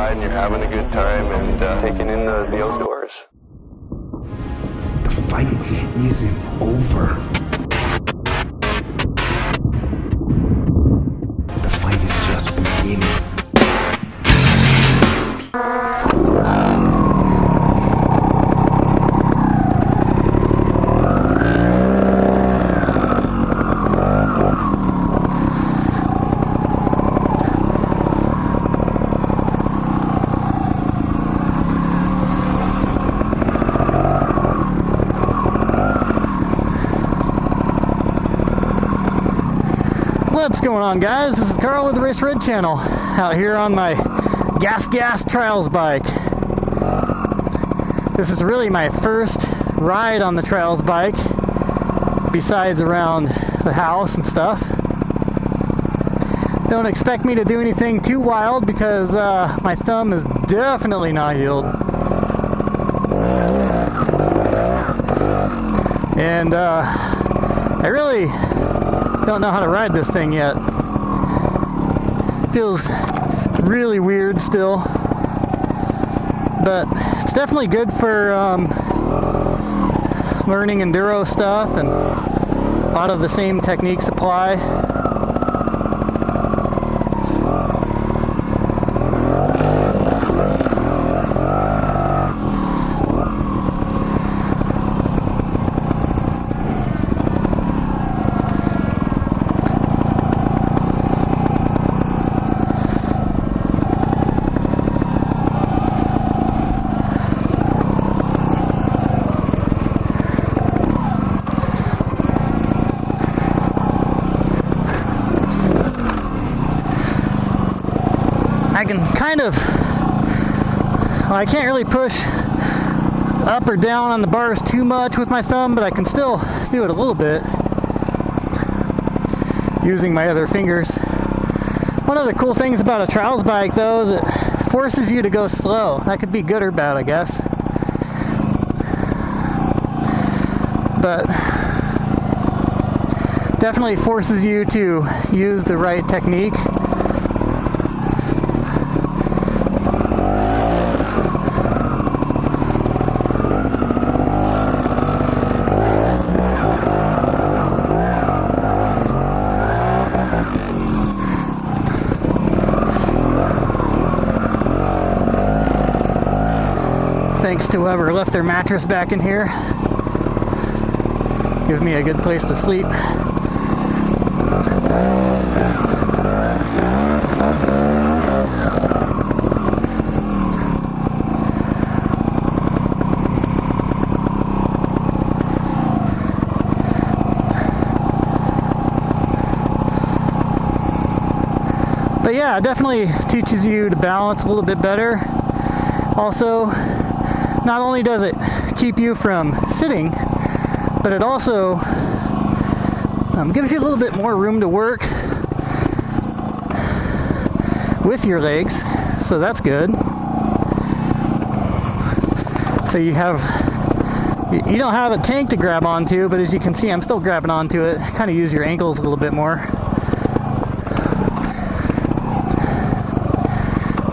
outside and you're having a good time and taking in the outdoors. The fight isn't over. The fight is just beginning. What's going on, guys? This is Carl with the RacerRed channel, out here on my gas trials bike. This is really my first ride on the trials bike, besides around the house and stuff. Don't expect me to do anything too wild because my thumb is definitely not healed. And I really don't know how to ride this thing yet. Feels really weird still, but it's definitely good for learning enduro stuff, and a lot of the same techniques apply. I can kind of, well, I can't really push up or down on the bars too much with my thumb, but I can still do it a little bit using my other fingers. One of the cool things about a trials bike, though, is it forces you to go slow. That could be good or bad, I guess. But definitely forces you to use the right technique. Thanks to whoever left their mattress back in here. Give me a good place to sleep. But yeah, it definitely teaches you to balance a little bit better. Also, not only does it keep you from sitting, but it also gives you a little bit more room to work with your legs, so that's good. So you don't have a tank to grab onto, but as you can see, I'm still grabbing onto it. Kind of use your ankles a little bit more.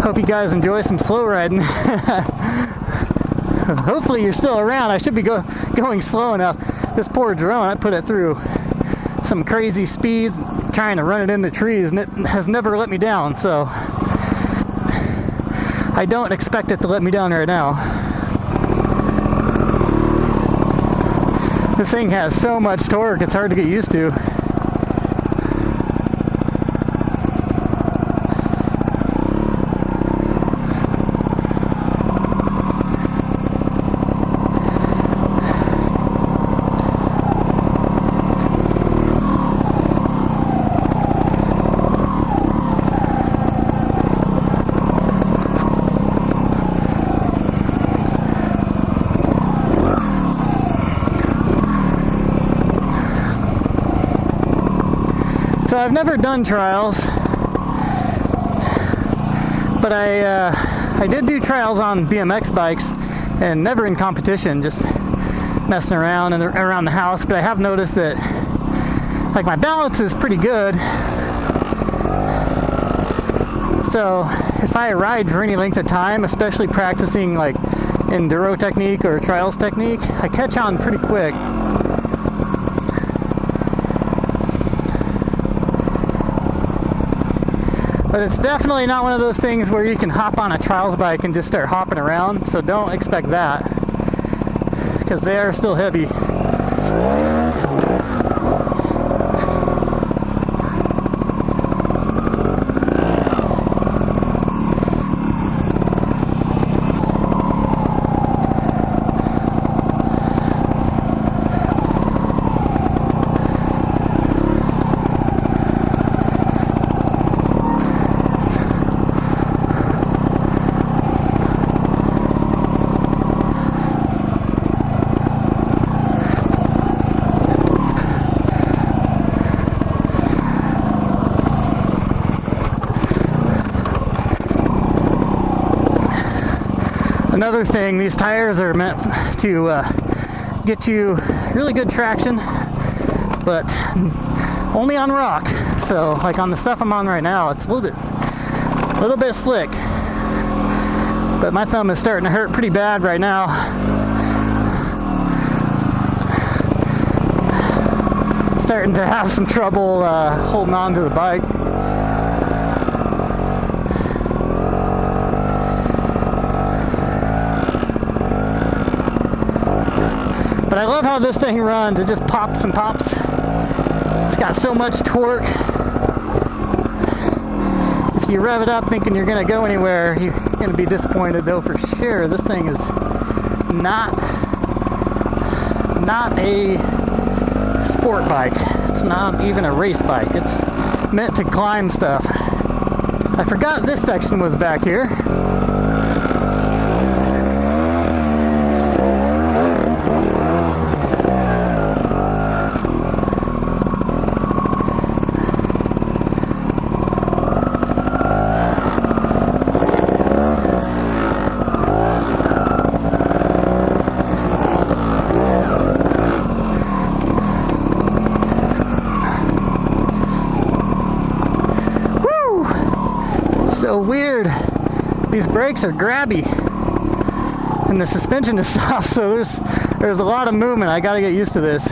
Hope you guys enjoy some slow riding. Hopefully you're still around. I should be going slow enough. This poor drone, I put it through some crazy speeds trying to run it into trees, and it has never let me down, so I don't expect it to let me down right now. This thing has so much torque, it's hard to get used to. So I've never done trials, but I did do trials on BMX bikes, and never in competition, just messing around and around the house. But I have noticed that like my balance is pretty good, so if I ride for any length of time, especially practicing like enduro technique or trials technique, I catch on pretty quick. But it's definitely not one of those things where you can hop on a trials bike and just start hopping around, so don't expect that, because they are still heavy. Another thing, these tires are meant to get you really good traction, but only on rock. So like on the stuff I'm on right now, it's a little bit slick, but my thumb is starting to hurt pretty bad right now. Starting to have some trouble holding on to the bike. But I love how this thing runs. It just pops and pops. It's got so much torque. If you rev it up thinking you're going to go anywhere, you're going to be disappointed though for sure. This thing is not a sport bike. It's not even a race bike. It's meant to climb stuff. I forgot this section was back here. So weird. These brakes are grabby and the suspension is soft, so there's a lot of movement. I gotta get used to this.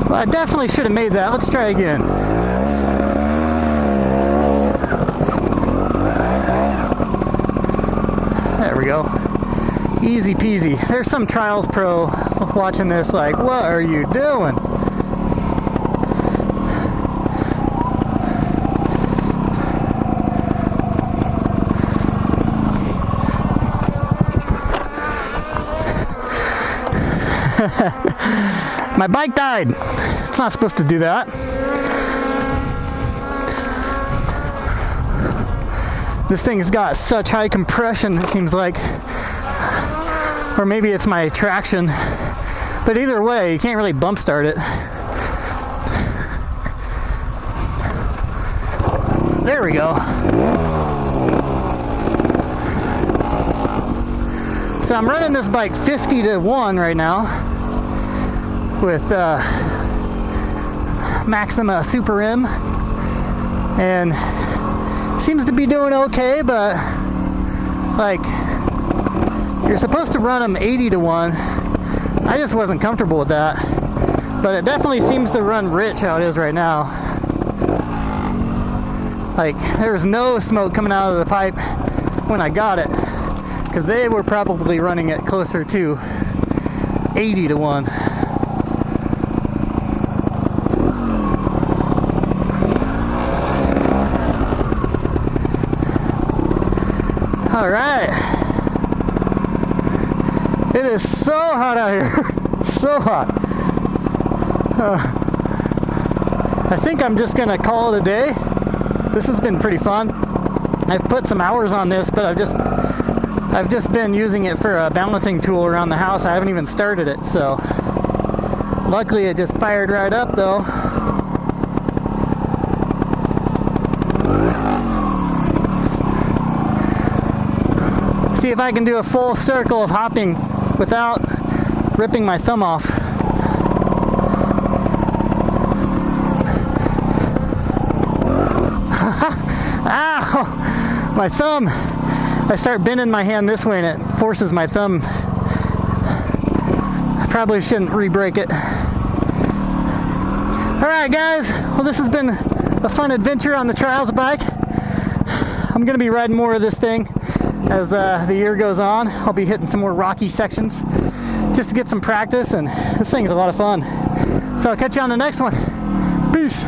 I definitely should have made that. Let's try again. There we go. Easy peasy. There's some Trials Pro watching this like, what are you doing? My bike died. It's not supposed to do that. This thing's got such high compression, it seems like. Or maybe it's my traction. But either way, you can't really bump start it. There we go. So I'm running this bike 50 to 1 right now with Maxima Super M, and seems to be doing okay, but like you're supposed to run them 80 to 1. I just wasn't comfortable with that, but it definitely seems to run rich how it is right now. Like there's no smoke coming out of the pipe when I got it, because they were probably running it closer to 80 to 1. All right. It is so hot out here. So hot. I think I'm just gonna call it a day. This has been pretty fun. I've put some hours on this, but I've just been using it for a balancing tool around the house. I haven't even started it, so luckily it just fired right up though. if I can do a full circle of hopping without ripping my thumb off. Ow! My thumb! I start bending my hand this way and it forces my thumb. I probably shouldn't re-break it. Alright guys, well this has been a fun adventure on the Trials bike. I'm going to be riding more of this thing as the year goes on. I'll be hitting some more rocky sections just to get some practice, and this thing's a lot of fun. So I'll catch you on the next one. Peace!